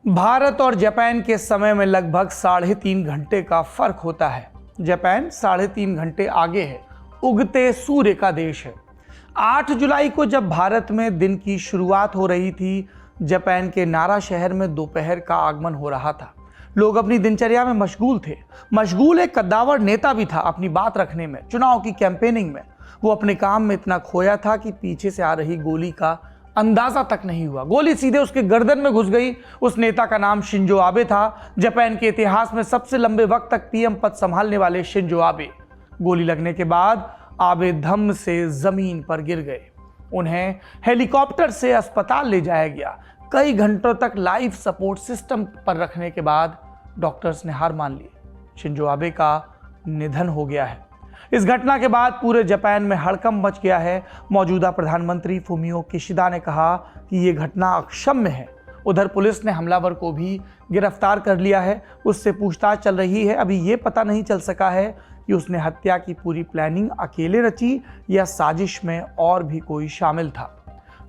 भारत और जापान के समय में लगभग 3.5 घंटे का फर्क होता है। जापान 3.5 घंटे आगे है, उगते सूर्य का देश है। 8 जुलाई को जब भारत में दिन की शुरुआत हो रही थी, जापान के नारा शहर में दोपहर का आगमन हो रहा था। लोग अपनी दिनचर्या में मशगूल थे। मशगूल एक कद्दावर नेता भी था अपनी बात रखने में, चुनाव की कैंपेनिंग में। वो अपने काम में इतना खोया था कि पीछे से आ रही गोली का अंदाजा तक नहीं हुआ। गोली सीधे उसके गर्दन में घुस गई। उस नेता का नाम शिंजो आबे था, जापान के इतिहास में सबसे लंबे वक्त तक पीएम पद संभालने वाले शिंजो आबे। गोली लगने के बाद आबे धम से जमीन पर गिर गए। उन्हें हेलीकॉप्टर से अस्पताल ले जाया गया। कई घंटों तक लाइफ सपोर्ट सिस्टम पर रखने के बाद डॉक्टर्स ने हार मान ली। शिंजो आबे का निधन हो गया है। इस घटना के बाद पूरे जापान में हड़कंप मच गया है। मौजूदा प्रधानमंत्री फुमियो किशिदा ने कहा कि यह घटना अक्षम्य है। उधर पुलिस ने हमलावर को भी गिरफ्तार कर लिया है। उससे पूछताछ चल रही है। अभी यह पता नहीं चल सका है कि उसने हत्या की पूरी प्लानिंग अकेले रची या साजिश में और भी कोई शामिल था।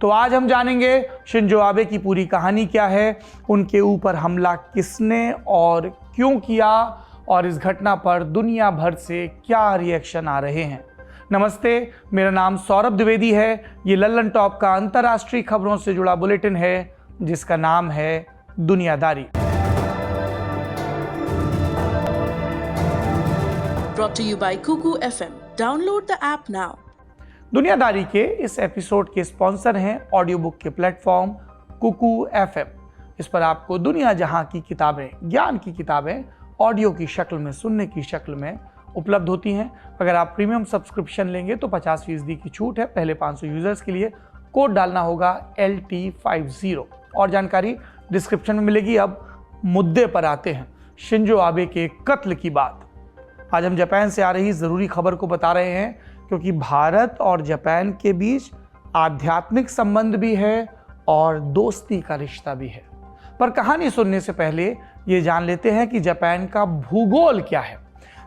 तो आज हम जानेंगे शिंजो आबे की पूरी कहानी क्या है, उनके ऊपर हमला किसने और क्यों किया, और इस घटना पर दुनिया भर से क्या रिएक्शन आ रहे हैं। नमस्ते, मेरा नाम सौरभ द्विवेदी है। ये लल्लन टॉप का अंतर्राष्ट्रीय खबरों से जुड़ा बुलेटिन है, जिसका नाम है दुनियादारी। Brought to you by Kuku FM. Download the app now. दुनियादारी के इस एपिसोड के स्पॉन्सर हैं ऑडियो बुक के प्लेटफॉर्म कुकू एफएम। इस पर आपको दुनिया जहां की किताबें, ज्ञान की किताबें ऑडियो की शक्ल में, सुनने की शक्ल में उपलब्ध होती हैं। अगर आप प्रीमियम सब्सक्रिप्शन लेंगे तो 50% की छूट है। पहले 500 यूजर्स के लिए कोड डालना होगा LT50। और जानकारी डिस्क्रिप्शन में मिलेगी। अब मुद्दे पर आते हैं, शिंजो आबे के कत्ल की बात। आज हम जापान से आ रही ज़रूरी खबर को बता रहे हैं, क्योंकि भारत और जापान के बीच आध्यात्मिक संबंध भी है और दोस्ती का रिश्ता भी है। पर कहानी सुनने से पहले ये जान लेते हैं कि जापान का भूगोल क्या है।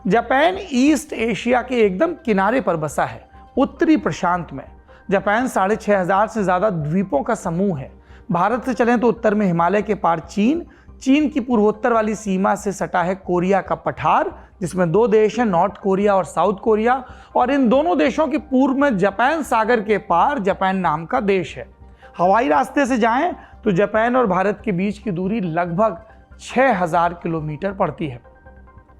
जापान ईस्ट एशिया के एकदम किनारे पर बसा है, उत्तरी प्रशांत में। जापान 6,500 से ज़्यादा द्वीपों का समूह है। भारत से चलें तो उत्तर में हिमालय के पार चीन की पूर्वोत्तर वाली सीमा से सटा है कोरिया का पठार, जिसमें 2 देश हैं, नॉर्थ कोरिया और साउथ कोरिया। और इन दोनों देशों के पूर्व में जापान सागर के पार जापान नाम का देश है। हवाई रास्ते से जाएं तो जापान और भारत के बीच की दूरी लगभग 6,000 किलोमीटर पड़ती है।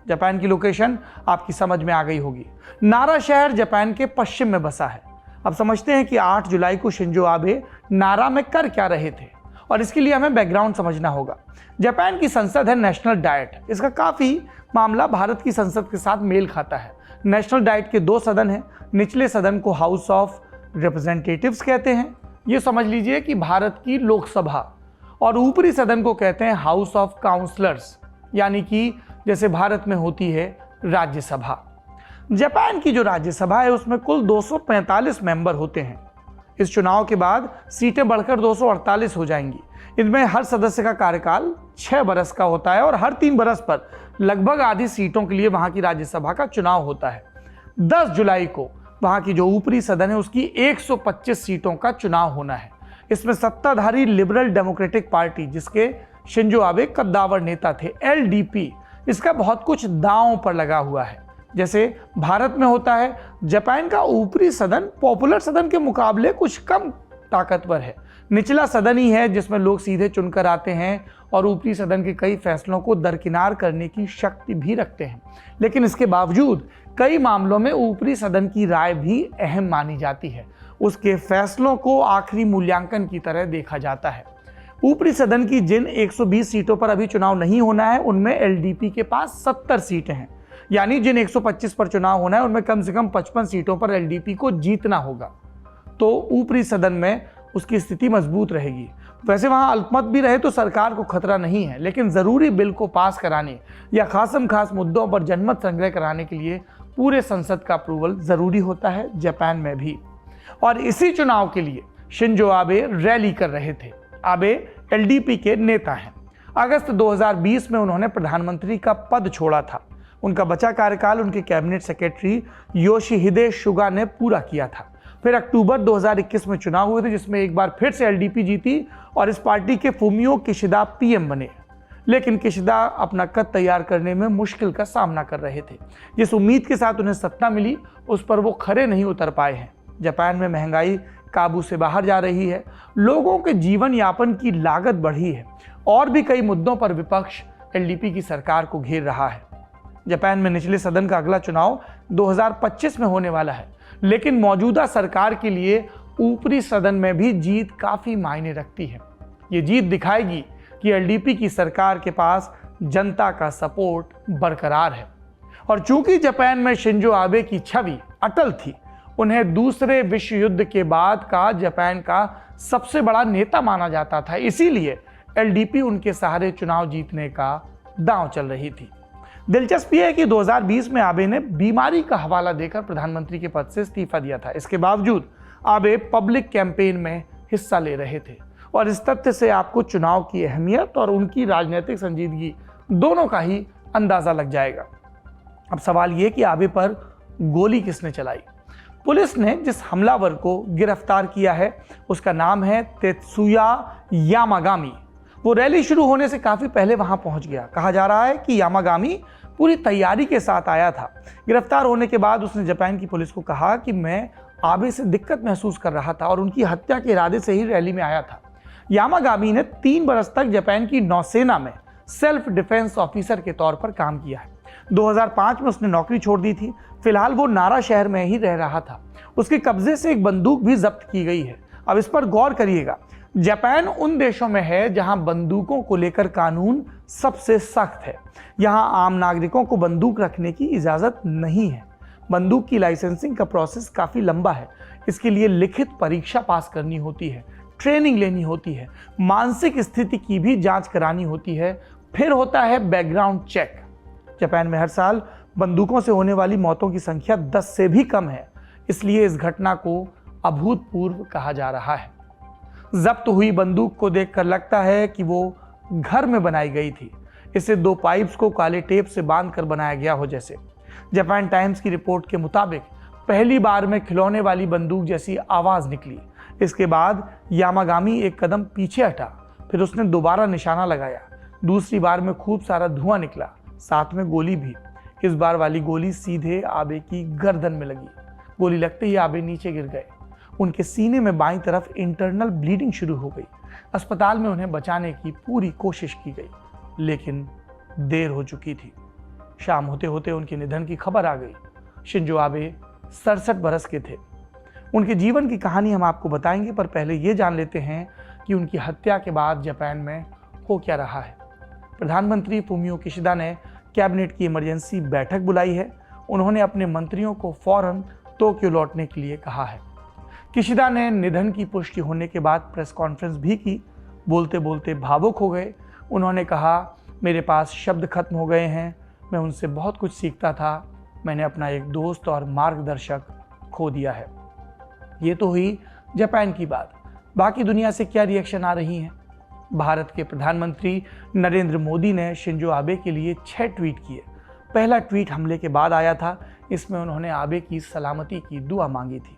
जापान की लोकेशन आपकी समझ में आ गई होगी। नारा शहर जापान के पश्चिम में बसा है। अब समझते हैं कि 8 जुलाई को शिंजो आबे नारा में कर क्या रहे थे, और इसके लिए हमें बैकग्राउंड समझना होगा। जापान की संसद है नेशनल डाइट। इसका काफ़ी मामला भारत की संसद के साथ मेल खाता है। नेशनल डाइट के 2 सदन हैं। निचले सदन को हाउस ऑफ रिप्रेजेंटेटिव्स कहते हैं, ये समझ लीजिए कि भारत की लोकसभा, और ऊपरी सदन को कहते हैं हाउस ऑफ काउंसलर्स, यानी कि जैसे भारत में होती है राज्यसभा। जापान की जो राज्यसभा है उसमें कुल 245 मेंबर होते हैं। इस चुनाव के बाद सीटें बढ़कर 248 हो जाएंगी। इनमें हर सदस्य का कार्यकाल 6 बरस का होता है, और हर 3 बरस पर लगभग आधी सीटों के लिए वहां की राज्यसभा का चुनाव होता है। 10 जुलाई को वहां की जो ऊपरी सदन है उसकी 125 सीटों का चुनाव होना है। इसमें सत्ताधारी लिबरल डेमोक्रेटिक पार्टी, जिसके शिंजो आबे कद्दावर नेता थे, LDP, इसका बहुत कुछ दांव पर लगा हुआ है। जैसे भारत में होता है, जापान का ऊपरी सदन पॉपुलर सदन के मुकाबले कुछ कम ताकतवर है। निचला सदन ही है जिसमें लोग सीधे चुनकर आते हैं, और ऊपरी सदन के कई फैसलों को दरकिनार करने की शक्ति भी रखते हैं। लेकिन इसके बावजूद कई मामलों में ऊपरी सदन की राय भी अहम मानी जाती है। उसके फैसलों को आखिरी मूल्यांकन की तरह देखा जाता है। ऊपरी सदन की जिन 120 सीटों पर अभी चुनाव नहीं होना है, उनमें LDP के पास 70 सीटें हैं। यानी जिन 125 पर चुनाव होना है उनमें कम से कम 55 सीटों पर LDP को जीतना होगा। तो ऊपरी सदन में उसकी स्थिति मजबूत रहेगी। वैसे वहां अल्पमत भी रहे तो सरकार को खतरा नहीं है, लेकिन जरूरी बिल को पास कराने या खासम खास मुद्दों पर जनमत संग्रह कराने के लिए पूरे संसद का अप्रूवल जरूरी होता है, जापान में भी। और इसी चुनाव के लिए शिंजो आबे रैली कर रहे थे। आबे LDP के नेता हैं। अगस्त 2020 में उन्होंने प्रधानमंत्री का पद छोड़ा था। उनका बचा कार्यकाल उनके कैबिनेट सेक्रेटरी योशिहिदे सुगा ने पूरा किया था। फिर अक्टूबर 2021 में चुनाव हुए थे, जिसमें एक बार फिर से एलडीपी जीती और इस पार्टी के फुमियो किशिदा पीएम बने। लेकिन किशिदा अपना कद तैयार करने में मुश्किल का सामना कर रहे थे। जिस उम्मीद के साथ उन्हें सत्ता मिली, उस पर वो खरे नहीं उतर पाए हैं। जापान में महंगाई काबू से बाहर जा रही है, लोगों के जीवन यापन की लागत बढ़ी है और भी कई मुद्दों पर विपक्ष एलडीपी की सरकार को घेर रहा है। जापान में निचले सदन का अगला चुनाव 2025 में होने वाला है, लेकिन मौजूदा सरकार के लिए ऊपरी सदन में भी जीत काफी मायने रखती है। ये जीत दिखाएगी कि एलडीपी की सरकार के पास जनता का सपोर्ट बरकरार है। और चूंकि जापान में शिंजो आबे की छवि अटल थी, उन्हें दूसरे विश्व युद्ध के बाद का जापान का सबसे बड़ा नेता माना जाता था, इसीलिए एलडीपी उनके सहारे चुनाव जीतने का दांव चल रही थी। दिलचस्पी है कि 2020 में आबे ने बीमारी का हवाला देकर प्रधानमंत्री के पद से इस्तीफा दिया था। इसके बावजूद आबे पब्लिक कैंपेन में हिस्सा ले रहे थे और इस तथ्य से आपको चुनाव की अहमियत और उनकी राजनीतिक संजीदगी दोनों का ही अंदाजा लग जाएगा। अब सवाल ये कि आबे पर गोली किसने चलाई। पुलिस ने जिस हमलावर को गिरफ्तार किया है उसका नाम है तेत्सुया यामागामी। वो रैली शुरू होने से काफी पहले वहां पहुंच गया। कहा जा रहा है कि यामागामी पूरी तैयारी के साथ आया था। गिरफ्तार होने के बाद उसने जापान की पुलिस को कहा कि मैं आबे से दिक्कत महसूस कर रहा था और उनकी हत्या के इरादे से ही रैली में आया था। यामागामी ने 3 बरस तक जापान की नौसेना में सेल्फ डिफेंस ऑफिसर के तौर पर काम किया है। 2005 में उसने नौकरी छोड़ दी थी। फिलहाल वो नारा शहर में ही रह रहा था। उसके कब्जे से एक बंदूक भी जब्त की गई है। अब इस पर गौर करिएगा, जापान उन देशों में है जहां बंदूकों को लेकर कानून सबसे सख्त है। यहां आम नागरिकों को बंदूक रखने की इजाजत नहीं है। बंदूक की लाइसेंसिंग का प्रोसेस काफी लंबा है। इसके लिए लिखित परीक्षा पास करनी होती है, ट्रेनिंग लेनी होती है, मानसिक स्थिति की भी जांच करानी होती है, फिर होता है बैकग्राउंड चेक। जापान में हर साल बंदूकों से होने वाली मौतों की संख्या 10 से भी कम है, इसलिए इस घटना को अभूतपूर्व कहा जा रहा है। जब्त हुई बंदूक को देखकर लगता है कि वो घर में बनाई गई थी। इसे 2 पाइप्स को काले टेप से बांधकर बनाया गया हो जैसे। जापान टाइम्स की रिपोर्ट के मुताबिक पहली बार में खिलौने वाली बंदूक जैसी आवाज निकली। इसके बाद यामागामी एक कदम पीछे हटा, फिर उसने दोबारा निशाना लगाया। दूसरी बार में खूब सारा धुआं निकला, साथ में गोली भी। इस बार वाली गोली सीधे आबे की गर्दन में लगी। गोली लगते ही आबे नीचे गिर गए। उनके सीने में बाईं तरफ इंटरनल ब्लीडिंग शुरू हो गई। अस्पताल में उन्हें बचाने की पूरी कोशिश की गई, लेकिन देर हो चुकी थी। शाम होते होते उनके निधन की खबर आ गई। शिंजो आबे 67 बरस के थे। उनके जीवन की कहानी हम आपको बताएंगे, पर पहले ये जान लेते हैं कि उनकी हत्या के बाद जापान में हो क्या रहा है। प्रधानमंत्री फुमियो किशिदा ने कैबिनेट की इमरजेंसी बैठक बुलाई है। उन्होंने अपने मंत्रियों को फौरन टोक्यो लौटने के लिए कहा है। किशिदा ने निधन की पुष्टि होने के बाद प्रेस कॉन्फ्रेंस भी की। बोलते बोलते भावुक हो गए। उन्होंने कहा, मेरे पास शब्द खत्म हो गए हैं। मैं उनसे बहुत कुछ सीखता था। मैंने अपना एक दोस्त और मार्गदर्शक खो दिया है। ये तो हुई जापान की बात। बाकी दुनिया से क्या रिएक्शन आ रही हैं? भारत के प्रधानमंत्री नरेंद्र मोदी ने शिंजो आबे के लिए 6 ट्वीट किए। पहला ट्वीट हमले के बाद आया था। इसमें उन्होंने आबे की सलामती की दुआ मांगी थी।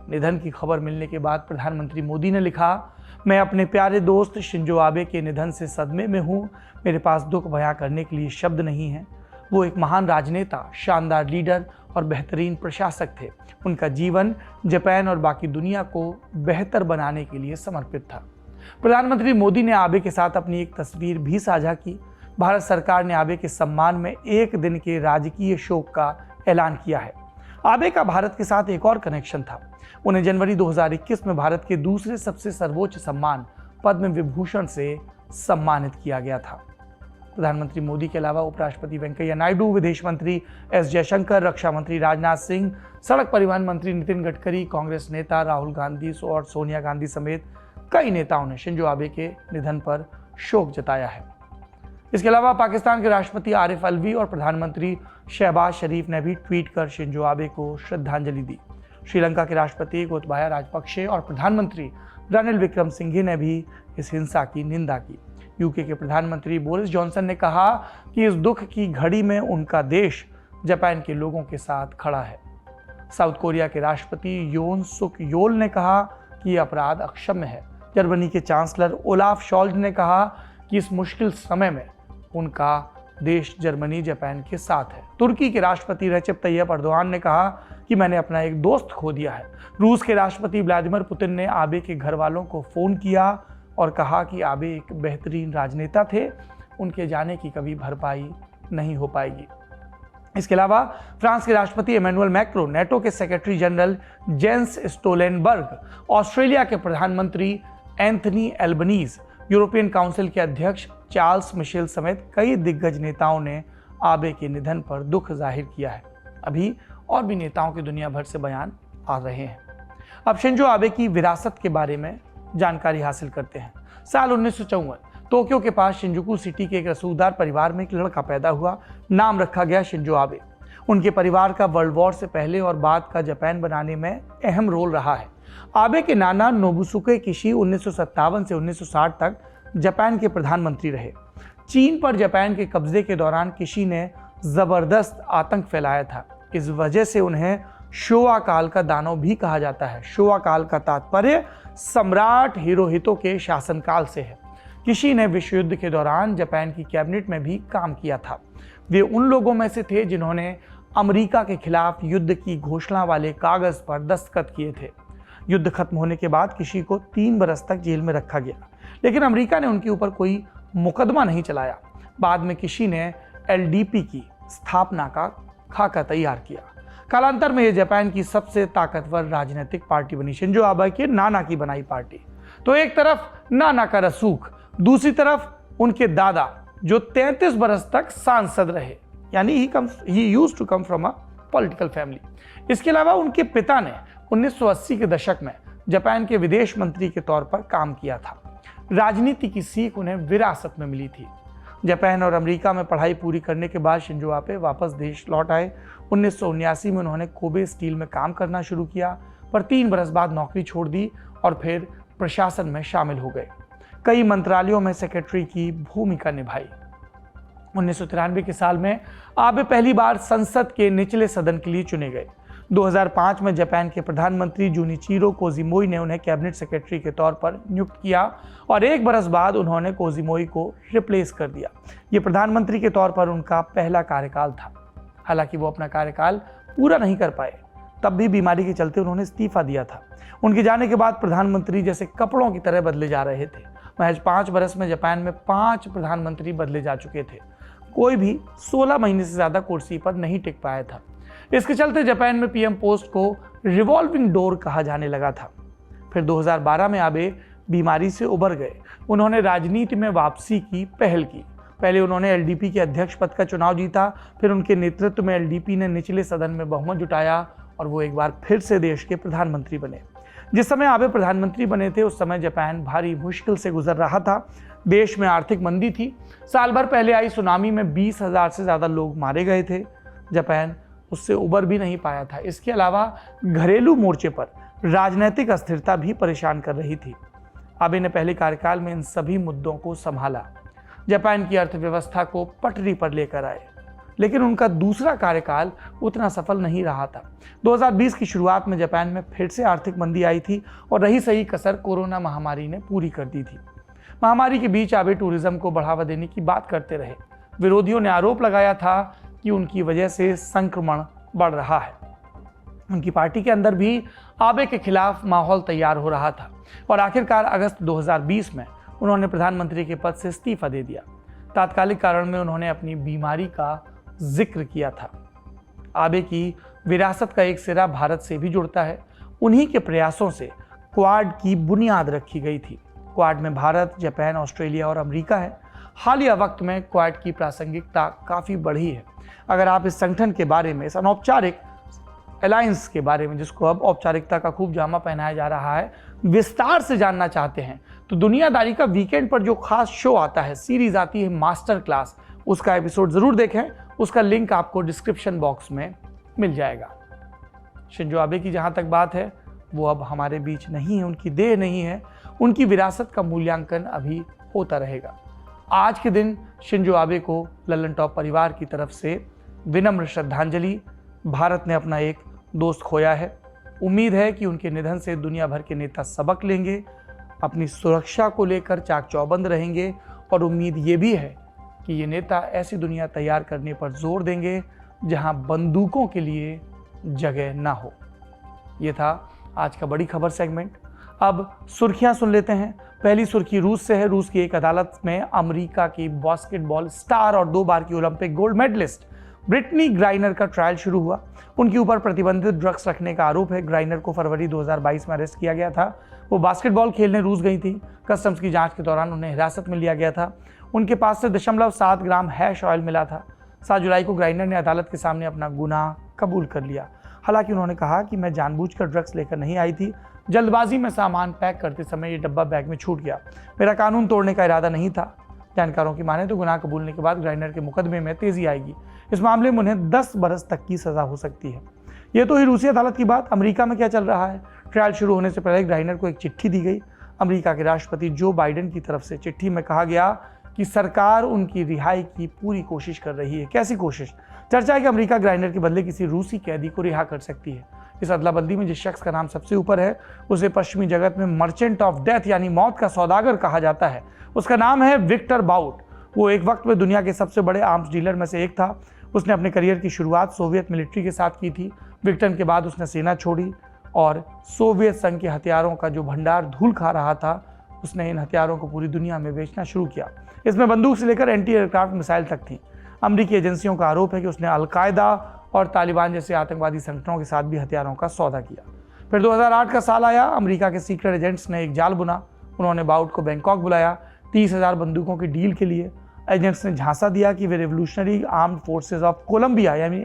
निधन की खबर मिलने के बाद प्रधानमंत्री मोदी ने लिखा, मैं अपने प्यारे दोस्त शिंजो आबे के निधन से सदमे में हूँ। मेरे पास दुख बयां करने के लिए शब्द नहीं हैं। वो एक महान राजनेता, शानदार लीडर और बेहतरीन प्रशासक थे। उनका जीवन जापान और बाकी दुनिया को बेहतर बनाने के लिए समर्पित था। प्रधानमंत्री मोदी ने आबे के साथ अपनी एक तस्वीर भी साझा की। भारत सरकार ने आबे के सम्मान में 1 दिन के राजकीय शोक का ऐलान किया है। आबे का भारत के साथ एक और कनेक्शन था। उन्हें जनवरी 2021 में भारत के दूसरे सबसे सर्वोच्च सम्मान पद्म विभूषण से सम्मानित किया गया था। प्रधानमंत्री मोदी के अलावा उपराष्ट्रपति वेंकैया नायडू, विदेश मंत्री एस जयशंकर, रक्षा मंत्री राजनाथ सिंह, सड़क परिवहन मंत्री नितिन गडकरी, कांग्रेस नेता राहुल गांधी और सोनिया गांधी समेत कई नेताओं ने शिंजो आबे के निधन पर शोक जताया है। इसके अलावा पाकिस्तान के राष्ट्रपति आरिफ अलवी और प्रधानमंत्री शहबाज शरीफ ने भी ट्वीट कर शिंजो आबे को श्रद्धांजलि दी। श्रीलंका के राष्ट्रपति गोतबाया राजपक्षे और प्रधानमंत्री रनिल विक्रमसिंघे ने भी इस हिंसा की निंदा की। यूके के प्रधानमंत्री बोरिस जॉनसन ने कहा कि इस दुख की घड़ी में उनका देश जापान के लोगों के साथ खड़ा है। साउथ कोरिया के राष्ट्रपति योन सुक योल ने कहा कि यह अपराध अक्षम्य है। जर्मनी के चांसलर ओलाफ शॉल्ज ने कहा कि इस मुश्किल समय में उनका देश जर्मनी जापान के साथ है। तुर्की के राष्ट्रपति रेसिप तैयप अर्दोआन ने कहा कि मैंने अपना एक दोस्त खो दिया है। रूस के राष्ट्रपति व्लादिमीर पुतिन ने आबे के घर वालों को फ़ोन किया और कहा कि आबे एक बेहतरीन राजनेता थे, उनके जाने की कभी भरपाई नहीं हो पाएगी। इसके अलावा फ्रांस के राष्ट्रपति इमैनुअल मैक्रो, नेटो के सेक्रेटरी जनरल जेंस स्टोलेनबर्ग, ऑस्ट्रेलिया के प्रधानमंत्री एंथनी एल्बनीज, यूरोपियन काउंसिल के अध्यक्ष चार्ल्स मिशेल समेत कई दिग्गज नेताओं ने आबे के निधन पर दुख जाहिर किया है। अभी और भी नेताओं के दुनिया भर से बयान आ रहे हैं। अब शिंजो आबे की विरासत के बारे में जानकारी हासिल करते हैं। साल 1954 टोक्यो के पास शिंजुकू सिटी के एक रसूखदार परिवार में एक लड़का पैदा हुआ। नाम रखा गया शिंजो आबे। उनके परिवार का वर्ल्ड वॉर से पहले और बाद का जापान बनाने में अहम रोल रहा है। आबे के नाना नोबुसुके किशी 1957 से 1960 तक जापान के प्रधानमंत्री रहे। चीन पर जापान के कब्जे के दौरान किशी ने जबरदस्त आतंक फैलाया था। इस वजह से उन्हें शोवा काल का दानव भी कहा जाता है। शोवा काल का तात्पर्य सम्राट हिरोहितो के शासनकाल से है। किशी ने विश्व युद्ध के दौरान जापान की कैबिनेट में भी काम किया था। वे उन लोगों में से थे जिन्होंने अमेरिका के खिलाफ युद्ध की घोषणा वाले कागज पर दस्तखत किए थे। युद्ध खत्म होने के बाद किशी को 3 बरस तक जेल में रखा गया, लेकिन अमेरिका ने उनके ऊपर कोई मुकदमा नहीं चलाया। बाद में किशी ने एलडीपी की स्थापना का खाका तैयार किया। कालांतर में यह जापान की सबसे ताकतवर राजनीतिक पार्टी बनी। शिंजो आबे के नाना की बनाई पार्टी। तो एक तरफ नाना का रसूख, दूसरी तरफ उनके दादा जो 33 बरस तक सांसद रहे, यानी he used to come from a political family. इसके अलावा उनके पिता ने 1980 के दशक में जापान के विदेश मंत्री के तौर पर काम किया था। राजनीति की सीख उन्हें विरासत में मिली थी। जापान और अमेरिका में पढ़ाई पूरी करने के बाद शिंजो आबे वापस देश लौट आए। 1979 में उन्होंने कोबे स्टील में काम करना शुरू किया, पर 3 बरस बाद नौकरी छोड़ दी और फिर प्रशासन में शामिल हो गए। कई मंत्रालयों में सेक्रेटरी की भूमिका निभाई। 1993 के साल में आबे पहली बार संसद के निचले सदन के लिए चुने गए। 2005 में जापान के प्रधानमंत्री जूनिचिरो कोजिमोई ने उन्हें कैबिनेट सेक्रेटरी के तौर पर नियुक्त किया और 1 बरस बाद उन्होंने कोजिमोई को रिप्लेस कर दिया। ये प्रधानमंत्री के तौर पर उनका पहला कार्यकाल था। हालांकि वो अपना कार्यकाल पूरा नहीं कर पाए, तब भी बीमारी के चलते उन्होंने इस्तीफा दिया था। उनके जाने के बाद प्रधानमंत्री जैसे कपड़ों की तरह बदले जा रहे थे। महज 5 बरस में जापान में 5 प्रधानमंत्री बदले जा चुके थे। कोई भी 16 महीने से ज़्यादा कुर्सी पर नहीं टिक पाया था। इसके चलते जापान में पीएम पोस्ट को रिवॉल्विंग डोर कहा जाने लगा था। फिर 2012 में आबे बीमारी से उबर गए। उन्होंने राजनीति में वापसी की पहल की। पहले उन्होंने एलडीपी के अध्यक्ष पद का चुनाव जीता, फिर उनके नेतृत्व में एलडीपी ने निचले सदन में बहुमत जुटाया और वो एक बार फिर से देश के प्रधानमंत्री बने। जिस समय आबे प्रधानमंत्री बने थे उस समय जापान भारी मुश्किल से गुजर रहा था। देश में आर्थिक मंदी थी। साल भर पहले आई सुनामी में 20,000 से ज़्यादा लोग मारे गए थे। जापान उससे उबर भी नहीं पाया था। इसके अलावा घरेलू मोर्चे पर राजनीतिक अस्थिरता भी परेशान कर रही थी। आबे ने पहले कार्यकाल में इन सभी मुद्दों को संभाला, जापान की अर्थव्यवस्था को पटरी पर लेकर आए, लेकिन उनका दूसरा कार्यकाल उतना सफल नहीं रहा था। 2020 की शुरुआत में जापान में फिर से आर्थिक मंदी आई थी और रही सही कसर कोरोना महामारी ने पूरी कर दी थी। महामारी के बीच आबे टूरिज्म को बढ़ावा देने की बात करते रहे। विरोधियों ने आरोप लगाया था कि उनकी वजह से संक्रमण बढ़ रहा है। उनकी पार्टी के अंदर भी आबे के खिलाफ माहौल तैयार हो रहा था और आखिरकार अगस्त 2020 में उन्होंने प्रधानमंत्री के पद से इस्तीफा दे दिया। तात्कालिक कारण में उन्होंने अपनी बीमारी का जिक्र किया था। आबे की विरासत का एक सिरा भारत से भी जुड़ता है। उन्हीं के प्रयासों से क्वाड की बुनियाद रखी गई थी। क्वाड में भारत, जापान, ऑस्ट्रेलिया और अमेरिका है। हालिया वक्त में क्वाड की प्रासंगिकता काफ़ी बढ़ी है। अगर आप इस संगठन के बारे में, इस अनौपचारिक अलायंस के बारे में, जिसको अब औपचारिकता का खूब जामा पहनाया जा रहा है, विस्तार से जानना चाहते हैं तो दुनियादारी का वीकेंड पर जो खास शो आता है, सीरीज आती है मास्टर क्लास, उसका एपिसोड ज़रूर देखें। उसका लिंक आपको डिस्क्रिप्शन बॉक्स में मिल जाएगा। शिंजो आबे की जहाँ तक बात है, वो अब हमारे बीच नहीं है, उनकी देह नहीं है। उनकी विरासत का मूल्यांकन अभी होता रहेगा। आज के दिन शिंजो आबे को लल्लन टॉप परिवार की तरफ से विनम्र श्रद्धांजलि। भारत ने अपना एक दोस्त खोया है। उम्मीद है कि उनके निधन से दुनिया भर के नेता सबक लेंगे, अपनी सुरक्षा को लेकर चाक चौबंद रहेंगे और उम्मीद ये भी है कि ये नेता ऐसी दुनिया तैयार करने पर जोर देंगे जहां बंदूकों के लिए जगह ना हो। ये था आज का बड़ी खबर सेगमेंट। अब सुर्खियां सुन लेते हैं। पहली सुर्खी रूस से है। रूस की एक अदालत में अमेरिका की बास्केटबॉल स्टार और 2 बार की Olympic gold medallist Brittney Griner का ट्रायल शुरू हुआ। उनके ऊपर प्रतिबंधित ड्रग्स रखने का आरोप है। ग्राइनर को फरवरी 2022 में अरेस्ट किया गया था। वो बास्केटबॉल खेलने रूस गई थी। कस्टम्स की जांच के दौरान उन्हें हिरासत में लिया गया था। उनके पास से 0.7 ग्राम हैश ऑयल मिला था। 7 जुलाई को ग्राइनर ने अदालत के सामने अपना गुनाह कबूल कर लिया। हालांकि उन्होंने कहा कि मैं जानबूझकर ड्रग्स लेकर नहीं आई थी, जल्दबाजी में सामान पैक करते समय ये डब्बा बैग में छूट गया। मेरा कानून तोड़ने का इरादा नहीं था। जानकारों की माने तो गुनाह कबूलने के बाद ग्राइनर के मुकदमे में तेजी आएगी। इस मामले में उन्हें 10 बरस तक की सजा हो सकती है। ये तो ही रूसी अदालत की बात। अमेरिका में क्या चल रहा है? ट्रायल शुरू होने से पहले ग्राइनर को एक चिट्ठी दी गई। अमेरिका के राष्ट्रपति जो बाइडेन की तरफ से चिट्ठी में कहा गया कि सरकार उनकी रिहाई की पूरी कोशिश कर रही है। कैसी कोशिश? चर्चा है कि अमेरिका ग्राइनर के बदले किसी रूसी कैदी को रिहा कर सकती है। इस अदला बदली में जिस शख्स का नाम सबसे ऊपर है उसे पश्चिमी जगत में मर्चेंट ऑफ डेथ यानी मौत का सौदागर कहा जाता है। उसका नाम है विक्टर बाउट। वो एक वक्त में दुनिया के सबसे बड़े आर्म्स डीलर में से एक था। उसने अपने करियर की शुरुआत सोवियत मिलिट्री के साथ की थी। विक्टर के बाद उसने सेना छोड़ी और सोवियत संघ के हथियारों का जो भंडार धूल खा रहा था, उसने इन हथियारों को पूरी दुनिया में बेचना शुरू किया। इसमें बंदूक से लेकर एंटी एयरक्राफ्ट मिसाइल तक थी। अमेरिकी एजेंसियों का आरोप है कि उसने अलकायदा और तालिबान जैसे आतंकवादी संगठनों के साथ भी हथियारों का सौदा किया। फिर 2008 का साल आया। अमेरिका के सीक्रेट एजेंट्स ने एक जाल बुना। उन्होंने बाउट को बैंकॉक बुलाया 30,000 बंदूकों की डील के लिए। एजेंट्स ने झांसा दिया कि वे revolutionary armed forces of Colombia यानी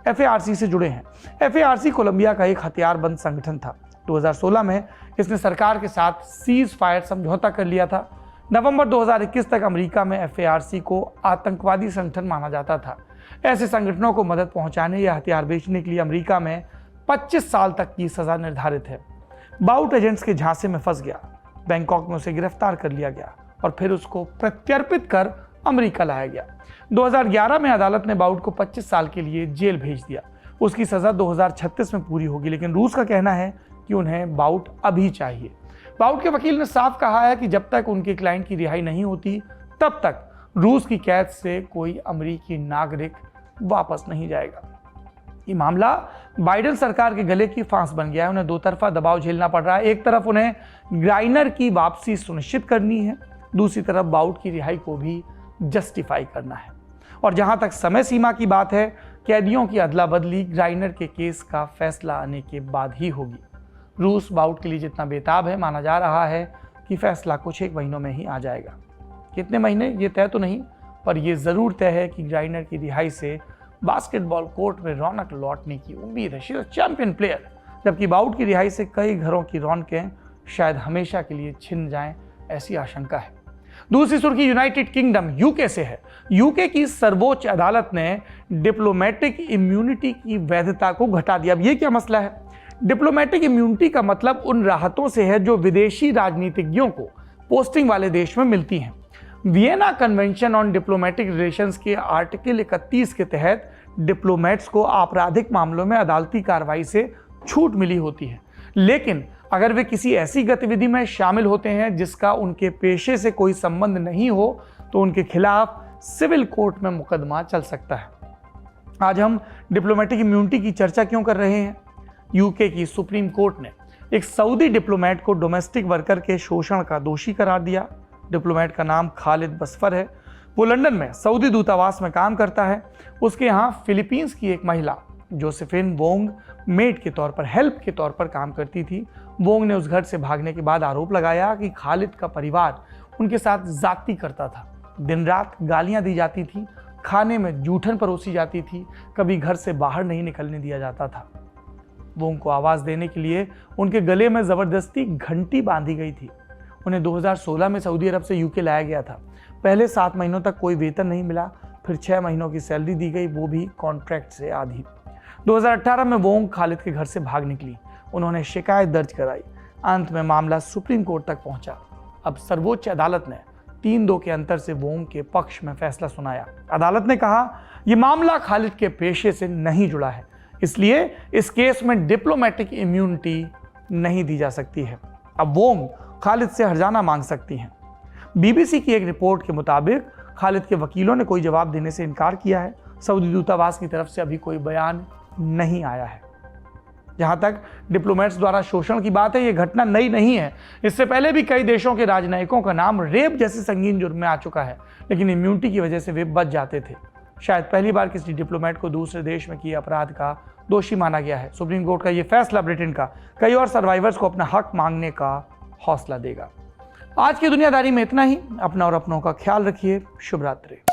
FARC से जुड़े हैं। FARC कोलंबिया का एक हथियारबंद संगठन था। 2016 में इसने सरकार के साथ सीज फायर समझौता कर लिया था। नवंबर 2021 तक अमेरिका में FARC को आतंकवादी संगठन माना जाता था। ऐसे संगठनों को मदद पहुंचाने या हथियार बेचने के लिए अमेरिका में 25 साल तक की सजा निर्धारित है। बाउट एजेंट्स के झांसे में फंस गया। बैंकॉक में उसे गिरफ्तार कर लिया गया और फिर उसको प्रत्यर्पित कर अमेरिका लाया गया। 2011 में अदालत ने बाउट को 25 साल के लिए जेल भेज दिया। उसकी सजा 2036 में पूरी होगी, लेकिन रूस का कहना है कि उन्हें बाउट अभी चाहिए। बाउट के वकील ने साफ कहा है कि जब तक उनके क्लाइंट की रिहाई नहीं होती तब तक रूस की कैद से कोई अमेरिकी नागरिक वापस नहीं जाएगा। ये मामला बाइडेन सरकार के गले की फांस बन गया है। उन्हें 2 तरफा दबाव झेलना पड़ रहा है। एक तरफ उन्हें ग्राइनर की वापसी सुनिश्चित करनी है, दूसरी तरफ बाउट की रिहाई को भी जस्टिफाई करना है। और जहां तक समय सीमा की बात है, कैदियों की अदला बदली ग्राइनर के केस का फैसला आने के बाद ही होगी। रूस बाउट के लिए जितना बेताब है, माना जा रहा है कि फैसला कुछ 1 महीनों में ही आ जाएगा। कितने महीने ये तय तो नहीं, पर यह जरूर तय है कि ग्राइनर की रिहाई से बास्केटबॉल कोर्ट में रौनक लौटने की उम्मीद है। She is champion player. जबकि बाउट की रिहाई से कई घरों की रौनकें शायद हमेशा के लिए छिन जाएं, ऐसी आशंका है। दूसरी सुर्खी यूनाइटेड किंगडम यूके से है। यूके की सर्वोच्च अदालत ने डिप्लोमेटिक इम्यूनिटी की वैधता को घटा दिया। अब ये क्या मसला है? डिप्लोमेटिक इम्यूनिटी का मतलब उन राहतों से है जो विदेशी राजनीतिज्ञों को पोस्टिंग वाले देश में मिलती हैं। Vienna convention on diplomatic relations के आर्टिकल 31 के तहत डिप्लोमेट्स को आपराधिक मामलों में अदालती कार्रवाई से छूट मिली होती है, लेकिन अगर वे किसी ऐसी गतिविधि में शामिल होते हैं जिसका उनके पेशे से कोई संबंध नहीं हो तो उनके खिलाफ सिविल कोर्ट में मुकदमा चल सकता है। आज हम डिप्लोमेटिक इम्यूनिटी की चर्चा क्यों कर रहे हैं? यूके की सुप्रीम कोर्ट ने एक सऊदी डिप्लोमेट को डोमेस्टिक वर्कर के शोषण का दोषी करार दिया। डिप्लोमेट का नाम खालिद बसफर है। वो लंदन में सऊदी दूतावास में काम करता है। उसके यहाँ फिलीपींस की एक महिला जोसेफिन वोंग मेड के तौर पर, हेल्प के तौर पर काम करती थी। वोंग ने उस घर से भागने के बाद आरोप लगाया कि खालिद का परिवार उनके साथ जाती करता था। दिन रात गालियां दी जाती थी, खाने में जूठन परोसी जाती थी, कभी घर से बाहर नहीं निकलने दिया जाता था। वोंग को आवाज़ देने के लिए उनके गले में ज़बरदस्ती घंटी बांधी गई थी। उन्हें 2016 में सऊदी अरब से यूके लाया गया था। पहले 7 महीनों तक कोई वेतन नहीं मिला, फिर 6 महीनों की सैलरी दी गई, वो भी कॉन्ट्रैक्ट से आधी। 2018 में वोंग खालिद के घर से भाग निकली। उन्होंने शिकायत दर्ज कराई। अंत में मामला सुप्रीम कोर्ट तक पहुंचा। अब सर्वोच्च अदालत ने 3-2 के अंतर से वोंग के पक्ष में फैसला सुनाया। अदालत ने कहा यह मामला खालिद के पेशे से नहीं जुड़ा है। इसलिए इस केस में डिप्लोमेटिक इम्यूनिटी नहीं दी जा सकती है। अब वो खालिद से हर्जाना मांग सकती हैं। बीबीसी की एक रिपोर्ट के मुताबिक खालिद के वकीलों ने कोई जवाब देने से इनकार किया है। सऊदी दूतावास की तरफ से अभी कोई बयान नहीं आया है। जहां तक डिप्लोमेट्स द्वारा शोषण की बात है, यह घटना नई नहीं है। इससे पहले भी कई देशों के राजनयिकों का नाम रेप जैसे संगीन जुर्म में आ चुका है, लेकिन इम्यूनिटी की वजह से वे बच जाते थे। शायद पहली बार किसी डिप्लोमेट को दूसरे देश में किए अपराध का दोषी माना गया है। सुप्रीम कोर्ट का यह फैसला ब्रिटेन का कई और सर्वाइवर्स को अपना हक मांगने का हौसला देगा। आज की दुनियादारी में इतना ही। अपना और अपनों का ख्याल रखिए। शुभ रात्रि।